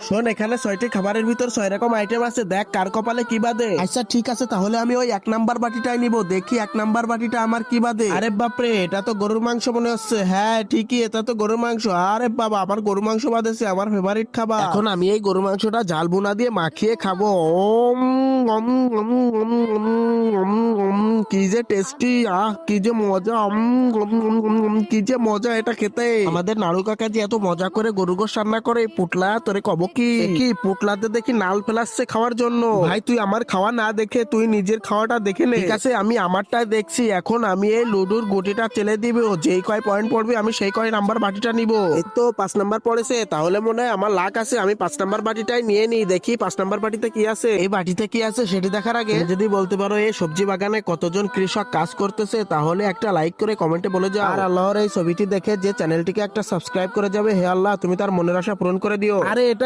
শোন, এখানে 6টি খাবারের ভিতর 6 রকম আইটেম আছে, দেখ কার কপালে কি বাদে। আচ্ছা ঠিক আছে, তাহলে আমি ওই 1 নাম্বার বাটিটাই নিব, দেখি 1 নাম্বার বাটিটা আমার কি বাদে। আরে বাপরে, এটা তো গরুর মাংস মনে হচ্ছে। হ্যাঁ ঠিকই, এটা তো গরুর মাংস। আরে বাবা, আমার গরুর মাংস বাদেছে, আমার ফেভারিট খাবার। এখন আমি এই গরুর মাংসটা ঝাল বোনা দিয়ে মাখিয়ে খাবো। ওম, ওম, ওম, ওম, ওম, ওম, ওম, কি যে টেস্টি, কি যে মজা, কি যে মজা এটা খেতে। আমাদের নাড়ু কাকা যে এত মজা করে গরু গোশ রান্না করে, পুটলা তোরে কব কি কি পুটলাতে দেখি নাল ফেলাচ্ছে খাওয়ার জন্য। ভাই তুই আমার খাওয়া না দেখে তুই নিজের খাওয়াটা দেখে নে। ঠিক আছে, আমি আমারটাই দেখছি। এখন আমি এই লুডুর গুটিটা চেলে দিব, যেই কয় পয়েন্ট পড়বে আমি সেই কয় নাম্বার বাটিটা নিব। এই তো 5 নাম্বার পড়েছে, তাহলে মনে হয় আমার লাক আছে। আমি 5 নাম্বার বাটিটাই নিয়ে নিই, দেখি 5 নাম্বার বাটিতে কি আছে। এই বাটিতে কি আছে সেটি দেখার আগে তুমি যদি বলতে পারো এই সবজি বাগানে কতজন কৃষক কাজ করতেছে, তাহলে একটা লাইক করে কমেন্টে বলে যাও। আর আল্লাহর এই ছবিটি দেখে যে চ্যানেলটিকে একটা সাবস্ক্রাইব করে যাবে, হে আল্লাহ তুমি তার মনের আশা পূরণ করে দিও। আরে এটা